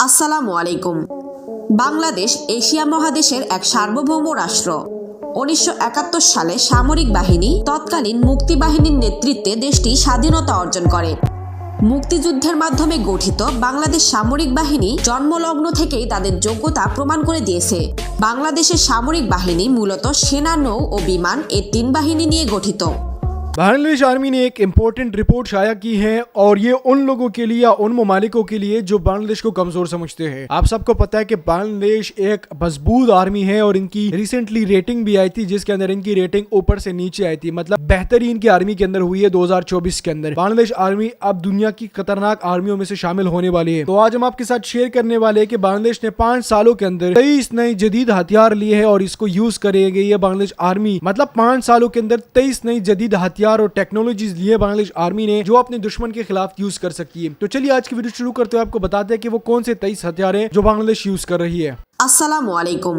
আসসালামু আলাইকুম। বাংলাদেশ এশিয়া মহাদেশের এক সার্বভৌম রাষ্ট্র। 1971 সালে সামরিক বাহিনী তৎকালীন মুক্তিবাহিনীর নেতৃত্বে দেশটি স্বাধীনতা অর্জন করে। মুক্তিযুদ্ধের মাধ্যমে গঠিত বাংলাদেশ সামরিক বাহিনী জন্মলগ্ন থেকেই তাদের যোগ্যতা প্রমাণ করে দিয়েছে। বাংলাদেশের সামরিক বাহিনী মূলত সেনা, নৌ ও বিমান এই তিন বাহিনী নিয়ে গঠিত। बांग्लादेश आर्मी ने एक इम्पोर्टेंट रिपोर्ट शाया की है और ये उन लोगों के लिए या उन ममालिकों के लिए जो बांग्लादेश को कमजोर समझते हैं। आप सबको पता है कि बांग्लादेश एक मजबूत आर्मी है और इनकी रिसेंटली रेटिंग भी आई थी, जिसके अंदर इनकी रेटिंग ऊपर से नीचे आई थी, मतलब बेहतरीन की आर्मी के अंदर हुई है 2024 के अंदर। बांग्लादेश आर्मी अब दुनिया की खतरनाक आर्मियों में से शामिल होने वाली है। तो आज हम आपके साथ शेयर करने वाले हैं कि बांग्लादेश ने 5 सालों के अंदर 23 नए जदीद हथियार लिए हैं और इसको यूज करेगी ये बांग्लादेश आर्मी। मतलब 5 सालों के अंदर 23 नई जदीद हथियार और टेक्नोलॉजीज लिए बांग्लादेश आर्मी ने, जो अपने दुश्मन के खिलाफ यूज कर सकती है। तो चलिए आज की वीडियो शुरू करते हुए आपको बताते हैं कि वो कौन से 23 हथियार हैं जो बांग्लादेश यूज कर रही है। আসসালামু আলাইকুম।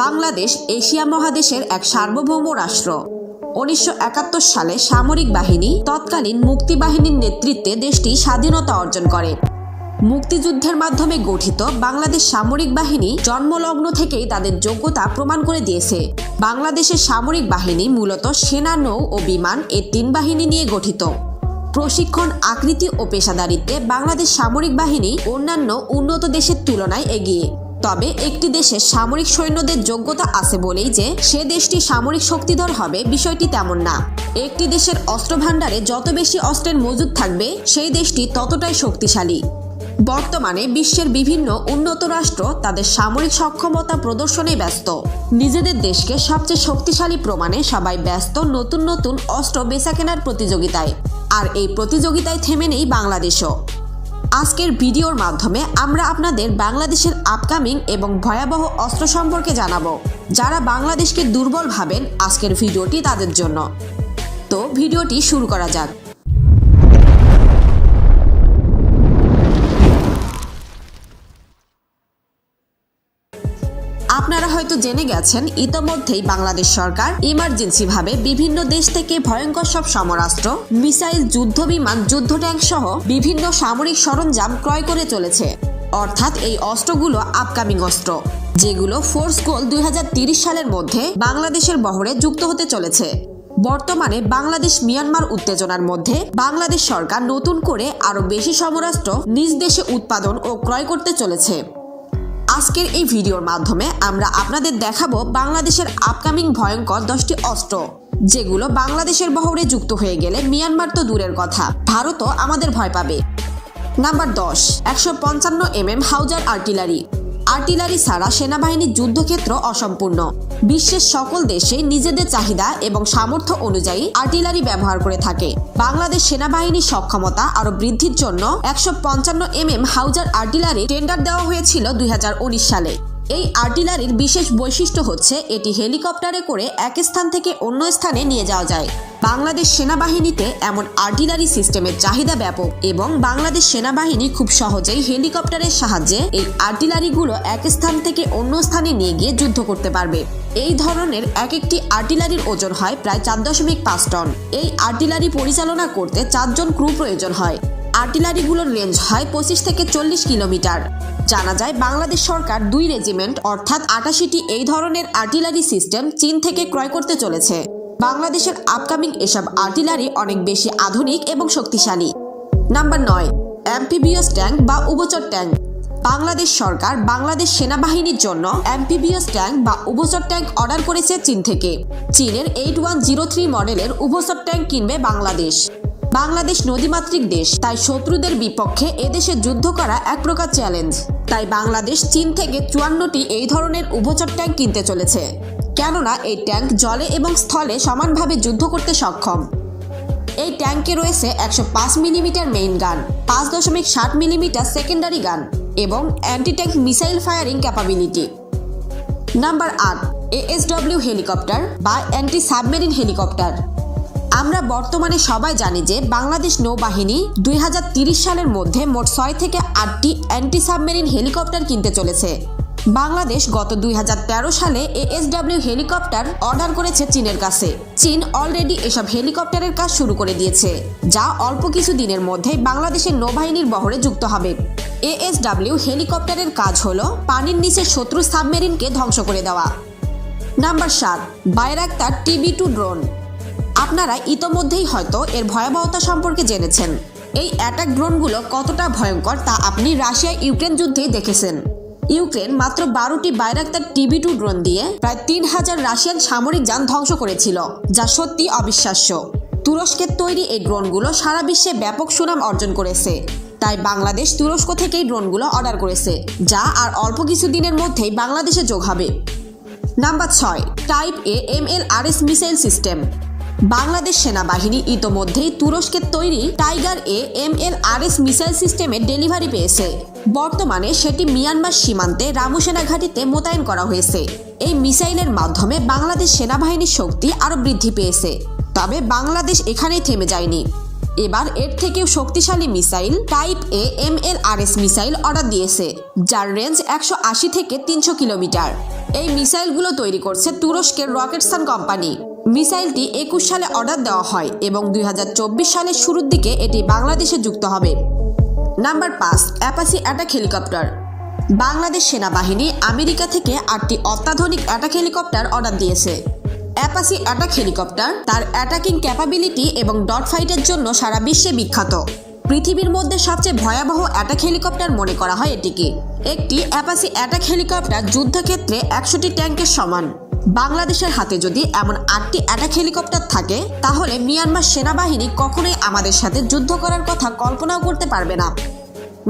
বাংলাদেশ এশিয়া মহাদেশের এক সার্বভৌম রাষ্ট্র। 1971 সালে সামরিক বাহিনী তৎকালীন মুক্তিবাহিনীর নেতৃত্বে দেশটি স্বাধীনতা অর্জন করে। মুক্তিযুদ্ধের মাধ্যমে গঠিত বাংলাদেশ সামরিক বাহিনী জন্মলগ্ন থেকেই তাদের যোগ্যতা প্রমাণ করে দিয়েছে। বাংলাদেশের সামরিক বাহিনী মূলত সেনা, নৌ ও বিমান এই তিন বাহিনী নিয়ে গঠিত। প্রশিক্ষণ, আকৃতি ও পেশাদারিত্বে বাংলাদেশ সামরিক বাহিনী অন্যান্য উন্নত দেশের তুলনায় এগিয়ে। তবে একটি দেশের সামরিক সৈন্যদের যোগ্যতা আছে বলেই যে সে দেশটি সামরিক শক্তিধর হবে বিষয়টি তেমন না। একটি দেশের অস্ত্র ভাণ্ডারে যত বেশি অস্ত্রের মজুদ থাকবে সেই দেশটি ততটাই শক্তিশালী। বর্তমানে বিশ্বের বিভিন্ন উন্নত রাষ্ট্র তাদের সামরিক সক্ষমতা প্রদর্শনে ব্যস্ত। নিজেদের দেশকে সবচেয়ে শক্তিশালী প্রমাণে সবাই ব্যস্ত নতুন নতুন অস্ত্র বেচা কেনার প্রতিযোগিতায়। আর এই প্রতিযোগিতায় থেমে নেই বাংলাদেশও। আজকের ভিডিওর মাধ্যমে আমরা আপনাদের বাংলাদেশের আপকামিং এবং ভয়াবহ অস্ত্র সম্পর্কে জানাবো। যারা বাংলাদেশকে দুর্বল ভাবেন, আজকের ভিডিওটি তাদের জন্য। তো ভিডিওটি শুরু করা যাক। আপনারা হয়তো জেনে গেছেন ইতোমধ্যেই বাংলাদেশ সরকার ইমার্জেন্সি ভাবে বিভিন্ন দেশ থেকে ভয়ঙ্কর সব সমরাস্ত্র, মিসাইল, যুদ্ধ বিমান, যুদ্ধ ট্যাঙ্ক সহ বিভিন্ন সামরিক সরঞ্জাম ক্রয় করে চলেছে। অর্থাৎ এই অস্ত্রগুলো আপকামিং অস্ত্র, যেগুলো ফোর্স গোল 2030 সালের মধ্যে বাংলাদেশের বহরে যুক্ত হতে চলেছে। বর্তমানে বাংলাদেশ মিয়ানমার উত্তেজনার মধ্যে বাংলাদেশ সরকার নতুন করে আরো বেশি সমরাস্ত্র নিজ দেশে উৎপাদন ও ক্রয় করতে চলেছে। আজকের এই ভিডিওর মাধ্যমে আমরা আপনাদের দেখাবো বাংলাদেশের আপকামিং ভয়ঙ্কর 10টি অস্ত্র, যেগুলো বাংলাদেশের বহরে যুক্ত হয়ে গেলে মিয়ানমার তো দূরের কথা, ভারতও আমাদের ভয় পাবে। Number 10, 155 mm হাউজার artillery. আর্টিলারি ছাড়া সেনাবাহিনীর যুদ্ধক্ষেত্র অসম্পূর্ণ। বিশ্বের সকল দেশে নিজেদের চাহিদা এবং সামর্থ্য অনুযায়ী আর্টিলারি ব্যবহার করে থাকে। বাংলাদেশ সেনাবাহিনীর সক্ষমতা আরো বৃদ্ধির জন্য 155 mm হাউজার আর্টিলারি টেন্ডার দেওয়া হয়েছিল 2019 সালে। এই আর্টিলারির বিশেষ বৈশিষ্ট্য হচ্ছে এটি হেলিকপ্টারে করে এক স্থান থেকে অন্য স্থানে নিয়ে যাওয়া যায়। বাংলাদেশ সেনাবাহিনীতে এমন আর্টিলারি সিস্টেমের চাহিদা ব্যাপক এবং বাংলাদেশ সেনাবাহিনী খুব সহজেই হেলিকপ্টারের সাহায্যে এই আর্টিলারিগুলো এক স্থান থেকে অন্য স্থানে নিয়ে গিয়ে যুদ্ধ করতে পারবে। এই ধরনের এক একটি আর্টিলারির ওজন হয় প্রায় 4.5 টন। এই আর্টিলারি পরিচালনা করতে 4 জন ক্রু প্রয়োজন হয়। আর্টিলারিগুলোর রেঞ্জ হয় 25 থেকে 40 কিলোমিটার। জানা যায় বাংলাদেশ সরকার 2 রেজিমেন্ট অর্থাৎ 88টি এই ধরনের আর্টিলারি সিস্টেম চীন থেকে ক্রয় করতে চলেছে। বাংলাদেশের আপকামিং এসব আর্টিলারি অনেক বেশি আধুনিক এবং শক্তিশালী। নাম্বার 9, অ্যাম্ফিবিয়াস ট্যাঙ্ক বা উভচর ট্যাঙ্ক। বাংলাদেশ সরকার বাংলাদেশ সেনাবাহিনীর জন্য অ্যাম্ফিবিয়াস ট্যাঙ্ক বা উভচর ট্যাঙ্ক অর্ডার করেছে চীন থেকে। চীনের 8103 মডেলের উভচর ট্যাঙ্ক কিনবে বাংলাদেশ। বাংলাদেশ নদীমাতৃক দেশ, তাই শত্রুদের বিপক্ষে এদেশে যুদ্ধ করা এক প্রকার চ্যালেঞ্জ। তাই বাংলাদেশ চীন থেকে 54টি এই ধরনের উভচর ট্যাঙ্ক কিনতে চলেছে, কেননা এই ট্যাঙ্ক জলে এবং স্থলে সমানভাবে যুদ্ধ করতে সক্ষম। এই ট্যাঙ্কে রয়েছে 105 মিলিমিটার মেইন গান, 5.7 মিলিমিটার সেকেন্ডারি গান এবং anti tank missile firing capability. Number 8, ASW helicopter বা অ্যান্টি সাবমেরিন হেলিকপ্টার। আমরা বর্তমানে সবাই জানি যে বাংলাদেশ নৌবাহিনী 2030 সালের মধ্যে মোট 6 থেকে 8টি অ্যান্টি সাবমেরিন হেলিকপ্টার কিনতে চলেছে। বাংলাদেশ গত 2013 সালে ASW হেলিকপ্টার অর্ডার করেছে চীনের কাছে। চীন অলরেডি এসব হেলিকপ্টারের কাজ শুরু করে দিয়েছে, যা অল্প কিছু দিনের মধ্যেই বাংলাদেশের নৌবাহিনীর বহরে যুক্ত হবে। ASW হেলিকপ্টারের কাজ হলো পানির নিচে শত্রু সাবমেরিনকে ধ্বংস করে দেওয়া। Number 7, Bayraktar TB2 drone. আপনারা ইতোমধ্যেই হয়তো এর ভয়াবহতা সম্পর্কে জেনেছেন। এই অ্যাটাক ড্রোনগুলো কতটা ভয়ঙ্কর তা আপনি রাশিয়া ইউক্রেন যুদ্ধেই দেখেছেন। ইউক্রেন মাত্র 12টি বাইরাক্তার TB2 ড্রোন দিয়ে প্রায় 3000 রাশিয়ান সামরিক যান ধ্বংস করেছিল, যা সত্যি অবিশ্বাস্য। তুরস্কের তৈরি এই ড্রোনগুলো সারা বিশ্বে ব্যাপক সুনাম অর্জন করেছে, তাই বাংলাদেশ তুরস্ক থেকেই ড্রোনগুলো অর্ডার করেছে, যা আর অল্প কিছু দিনের মধ্যেই বাংলাদেশে যোগ হবে। Number 6, type A MLRS missile system. Bangladesh সেনাবাহিনী ইতোমধ্যেই তুরস্কের তৈরি টাইগার A MLRS মিসাইল সিস্টেমের ডেলিভারি পেয়েছে। বর্তমানে সেটি মিয়ানমার সীমান্তে রামুসেনা ঘাঁটিতে মোতায়েন করা হয়েছে। এই মিসাইলের মাধ্যমে বাংলাদেশ সেনাবাহিনীর শক্তি আরও বৃদ্ধি পেয়েছে। তবে বাংলাদেশ এখানেই থেমে যায়নি। এবার এর থেকেও শক্তিশালী missile type A MLRS missile order দিয়েছে, যার রেঞ্জ 180 থেকে 300 কিলোমিটার। এই মিসাইলগুলো তৈরি করছে তুরস্কের রকেটসান কোম্পানি। মিসাইলটি 21 সালে অর্ডার দেওয়া হয় এবং 2024 সালের শুরুর দিকে এটি বাংলাদেশে যুক্ত হবে। Number 5, Apache attack helicopter. Bangladesh সেনাবাহিনী আমেরিকা থেকে 8টি অত্যাধুনিক অ্যাটাক হেলিকপ্টার অর্ডার দিয়েছে। অ্যাপাচি অ্যাটাক হেলিকপ্টার তার অ্যাটাকিং ক্যাপাবিলিটি এবং ডগ ফাইটের জন্য সারা বিশ্বে বিখ্যাত। পৃথিবীর মধ্যে সবচেয়ে ভয়াবহ অ্যাটাক হেলিকপ্টার মনে করা হয় এটিকে। একটি অ্যাপাচি অ্যাটাক হেলিকপ্টার যুদ্ধক্ষেত্রে 100টি ট্যাঙ্কের সমান। বাংলাদেশের হাতে যদি এমন 8টি অ্যাটাক হেলিকপ্টার থাকে, তাহলে মিয়ানমার সেনাবাহিনী কখনোই আমাদের সাথে যুদ্ধ করার কথা কল্পনাও করতে পারবে না।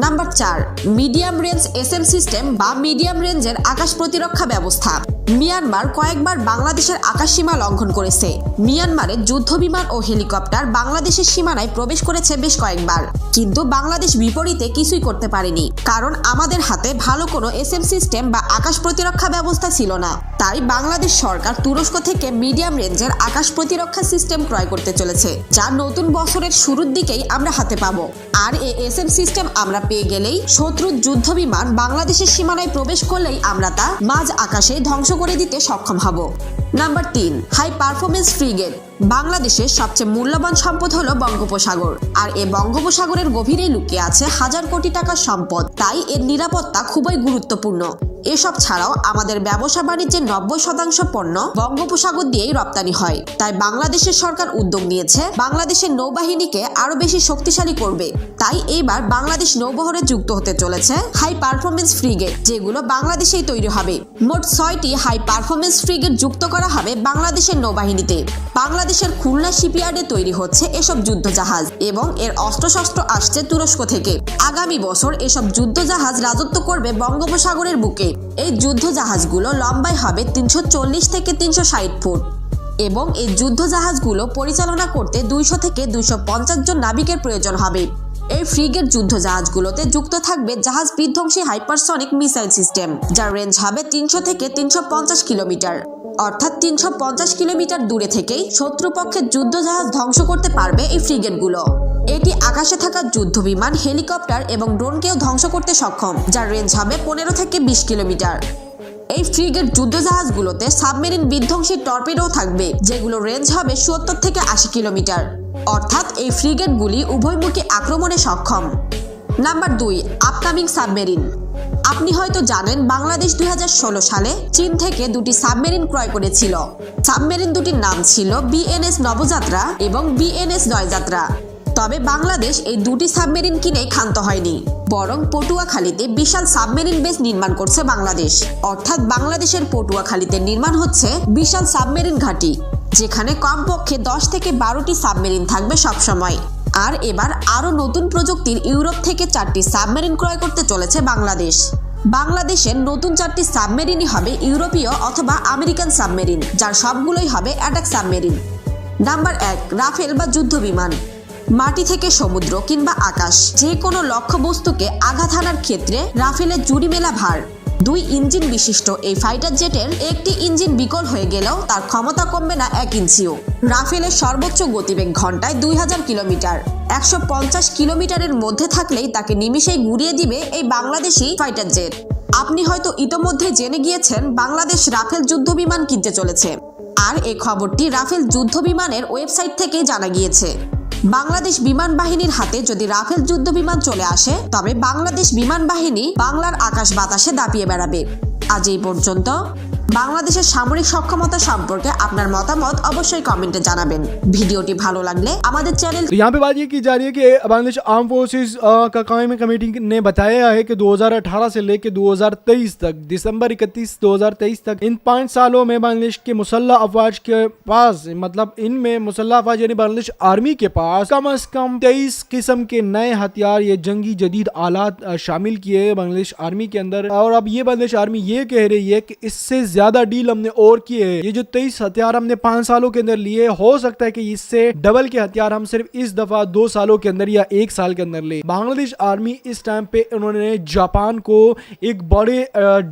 Number 4, medium range SM system বা মিডিয়াম রেঞ্জের আকাশ প্রতিরক্ষা ব্যবস্থা। মিয়ানমার কয়েকবার বাংলাদেশের আকাশ সীমা লঙ্ঘন করেছে। মিয়ানমারের যুদ্ধবিমান ও হেলিকপ্টার বাংলাদেশের সীমানায় প্রবেশ করেছে বেশ কয়েকবার, কিন্তু বাংলাদেশ বিপরীতে কিছুই করতে পারেনি, কারণ আমাদের হাতে ভালো কোনো SM সিস্টেম বা আকাশ প্রতিরক্ষা ব্যবস্থা ছিল না। তাই বাংলাদেশ সরকার তুরস্ক থেকে মিডিয়াম রেঞ্জের আকাশ প্রতিরক্ষা সিস্টেম ক্রয় করতে চলেছে, যা নতুন বছরের শুরুর দিকেই আমরা হাতে পাবো। আর এই SM সিস্টেম আমরা পেয়ে গেলেই শত্রুর যুদ্ধবিমান বাংলাদেশের সীমানায় প্রবেশ করলেই আমরা তা মাঝ আকাশে ধ্বংস করে দিতে সক্ষম হব। Number 3, high performance frigate. বাংলাদেশের সবচেয়ে মূল্যবান সম্পদ হলো বঙ্গোপসাগর, আর এই বঙ্গোপসাগরের গভীরেই লুকিয়ে আছে হাজার কোটি টাকার সম্পদ। তাই এর নিরাপত্তা খুবই গুরুত্বপূর্ণ। এসব ছাড়াও আমাদের ব্যবসা বাণিজ্যের 90% পণ্য বঙ্গোপসাগর দিয়েই রপ্তানি হয়। তাই বাংলাদেশের সরকার উদ্যোগ নিয়েছে বাংলাদেশের নৌবাহিনীকে আরো বেশি শক্তিশালী করবে। তাই এইবার বাংলাদেশ নৌবহরে যুক্ত হতে চলেছে হাই পারফরমেন্স ফ্রিগেট, যেগুলো বাংলাদেশেই তৈরি হবে। মোট 6টি হাই পারফরমেন্স ফ্রিগেট যুক্ত করা হবে বাংলাদেশের নৌবাহিনীতে। বাংলাদেশের খুলনা শিপইয়ার্ডে তৈরি হচ্ছে এসব যুদ্ধজাহাজ এবং এর অস্ত্রশস্ত্র আসছে তুরস্ক থেকে। আগামী বছর এসব যুদ্ধজাহাজ রাজত্ব করবে বঙ্গোপসাগরের বুকে। এই যুদ্ধজাহাজগুলো লম্বায় হবে 340 থেকে 360 ফুট এবং এই যুদ্ধজাহাজগুলো পরিচালনা করতে 200 থেকে 250 জন নাবিকের প্রয়োজন হবে। এই ফ্রিগেট যুদ্ধজাহাজগুলোতে যুক্ত থাকবে জাহাজ বিধ্বংসী হাইপারসনিক মিসাইল সিস্টেম, যার রেঞ্জ হবে 300 থেকে 350 কিলোমিটার। অর্থাৎ 350 কিলোমিটার দূরে থেকেই শত্রুপক্ষের যুদ্ধজাহাজ ধ্বংস করতে পারবে এই ফ্রিগেটগুলো। এটি আকাশে থাকা যুদ্ধবিমান, হেলিকপ্টার এবং ড্রোনকেও ধ্বংস করতে সক্ষম, যার রেঞ্জ হবে 15 থেকে 20 কিলোমিটার। এই ফ্রিগেট যুদ্ধজাহাজগুলোতে সাবমেরিন বিধ্বংসী টর্পেডো থাকবে, যেগুলো রেঞ্জ হবে 70 থেকে 80 কিলোমিটার। অর্থাৎ এই ফ্রিগেটগুলি উভয়মুখী আক্রমণে সক্ষম। Number 2, upcoming submarine. আপনি হয়তো জানেন বাংলাদেশ 2016 সালে চীন থেকে 2টি সাবমেরিন ক্রয় করেছিল। সাবমেরিন দুটির নাম ছিল BNS নবযাত্রা এবং BNS জয়যাত্রা। তবে বাংলাদেশ এই 2টি সাবমেরিন কিনে ক্ষান্ত হয়নি, বরং পটুয়াখালীতে বিশাল সাবমেরিন বেস নির্মাণ করছে বাংলাদেশ। অর্থাৎ বাংলাদেশের পটুয়াখালীতে নির্মাণ হচ্ছে বিশাল সাবমেরিন ঘাঁটি, যেখানে কমপক্ষে 10 থেকে 12টি সাবমেরিন থাকবে সবসময়। আর এবার আরও নতুন প্রযুক্তির ইউরোপ থেকে 4টি সাবমেরিন ক্রয় করতে চলেছে বাংলাদেশ। বাংলাদেশের নতুন 4টি সাবমেরিনই হবে ইউরোপীয় অথবা আমেরিকান সাবমেরিন, যার সবগুলোই হবে অ্যাটাক সাবমেরিন। নাম্বার 1, রাফেল বা যুদ্ধবিমান। মাটি থেকে সমুদ্র কিংবা আকাশ যে কোনো লক্ষ্যবস্তুকে আঘাত হানার ক্ষেত্রে রাফেলের জুড়ি মেলা ভার। 2 ইঞ্জিন বিশিষ্ট এই ফাইটার জেটের একটি ইঞ্জিন বিকল হয়ে গেলেও তার ক্ষমতা কমবে না 1 ইঞ্চিও। রাফেলের সর্বোচ্চ গতিবেগ ঘন্টায় 2000 কিলোমিটার। 150 কিলোমিটারের মধ্যে থাকলেই তাকে নিমিষেই গুড়িয়ে দিবে এই বাংলাদেশি ফাইটার জেট। আপনি হয়তো ইতোমধ্যে জেনে গিয়েছেন বাংলাদেশ রাফেল যুদ্ধ বিমান কিনতে চলেছে, আর এই খবরটি রাফেল যুদ্ধ বিমানের ওয়েবসাইট থেকে জানা গিয়েছে। বাংলাদেশ বিমান বাহিনীর হাতে যদি রাফেল যুদ্ধ বিমান চলে আসে, তবে বাংলাদেশ বিমান বাহিনী বাংলার আকাশ বাতাসে দাপিয়ে বেড়াবে। আজ এই পর্যন্ত। বাংলাদেশের সামরিক সক্ষমতা সম্পর্কে আপনার মতামত অবশ্যই কমেন্টে জানাবেন। ভিডিওটি ভালো লাগলে আমাদের চ্যানেল। तो यहाँ पे बात ये की जा रही है कि बांग्लादेश आर्म फोर्सेस का कायमी कमेटी ने बताया है कि 2018 से लेकर 2023 तक, दिसंबर 31 2023 तक, इन 5 सालों में बांग्लादेश के मुसल्लह अफवाज के पास, मतलब इनमें मुसल्लह अफवाज यानी बांग्लादेश आर्मी के पास कम से कम 23 किस्म के नए हथियार, ये जंगी जदीद आलात शामिल किए बांग्लादेश आर्मी के अंदर। और अब ये बांग्लादेश आर्मी ये कह रही है कि इससे ज्यादा डील हमने और किए हैं। ये जो 23 हथियार हमने 5 सालों के अंदर लिए, हो सकता है कि इससे डबल के हथियार हम सिर्फ इस दफा 2 सालों के अंदर या 1 साल के अंदर ले। बांग्लादेश आर्मी इस टाइम पे उन्होंने जापान को एक बड़े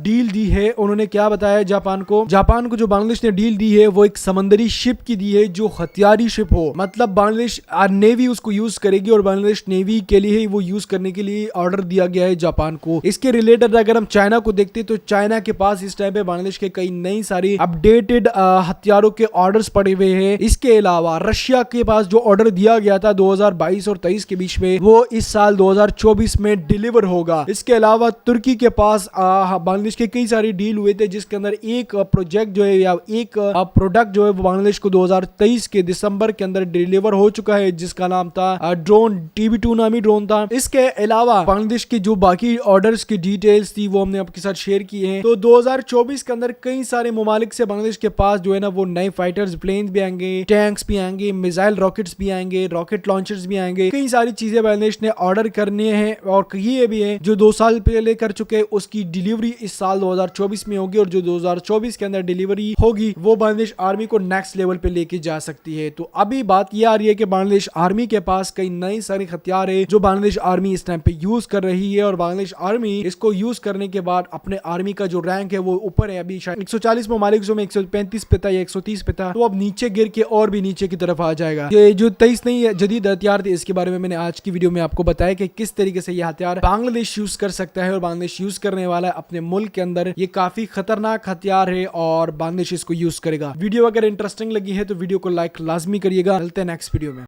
डील दी है। उन्होंने क्या बताया जापान को जो बांग्लादेश ने डील दी है वो एक समंदरी शिप की दी है जो हथियारी शिप हो, मतलब बांग्लादेश नेवी उसको यूज करेगी और बांग्लादेश नेवी के लिए ही वो यूज करने के लिए ऑर्डर दिया गया है जापान को। इसके रिलेटेड अगर हम चाइना को देखते तो चाइना के पास इस टाइम पे बांग्लादेश के कई नई सारी अपडेटेड हथियारों के ऑर्डर्स पड़े हुए हैं। इसके अलावा रशिया के पास जो ऑर्डर दिया गया था 2022 और 23 के बीच में, वो इस साल 2024 में डिलीवर होगा। इसके अलावा तुर्की के पास बांग्लादेश के कई सारे डील हुए थे, जिसके अंदर एक प्रोजेक्ट जो है या एक प्रोडक्ट जो है वो बांग्लादेश को 2023 के दिसंबर के अंदर डिलीवर हो चुका है, जिसका नाम था ड्रोन, TB2 नामी ड्रोन था। इसके अलावा बांग्लादेश की जो बाकी ऑर्डर्स की डिटेल्स थी वो हमने आपके साथ शेयर किए हैं। तो 2024 के अंदर कई सारे ममालिक से बांग्लादेश के पास जो है ना वो नए फाइटर्स प्लेन्स भी आएंगे, टैंक्स भी आएंगे, मिसाइल रॉकेट्स भी आएंगे, रॉकेट लॉन्चर्स भी आएंगे। कई सारी चीजें बांग्लादेश ने ऑर्डर करने हैं और ये भी है जो 2 साल पहले कर चुके, उसकी डिलीवरी इस साल 2024 में होगी, और जो 2024 के अंदर डिलीवरी होगी वो बांग्लादेश आर्मी को नेक्स्ट लेवल पे लेके जा सकती है। तो अभी बात ये आ रही है कि बांग्लादेश आर्मी के पास कई नए सारे हथियार है जो बांग्लादेश आर्मी इस टाइम पे यूज कर रही है, और बांग्लादेश आर्मी इसको यूज करने के बाद अपने आर्मी का जो रैंक है वो ऊपर है। अभी शायद 140 ममालिक में 135 पे था या 130 पे था, तो अब नीचे गिर के और भी नीचे की तरफ आ जाएगा। ये जो 23 नई जदीद हथियार थे, इसके बारे में मैंने आज की वीडियो में आपको बताया कि किस तरीके से ये हथियार बांग्लादेश यूज कर सकता है, और बांग्लादेश यूज करने वाला है अपने मुल्क के अंदर। ये काफी खतरनाक हथियार है और बांग्लादेश इसको यूज करेगा। वीडियो अगर इंटरेस्टिंग लगी है तो वीडियो को लाइक लाजमी करिएगा। मिलते हैं नेक्स्ट वीडियो में।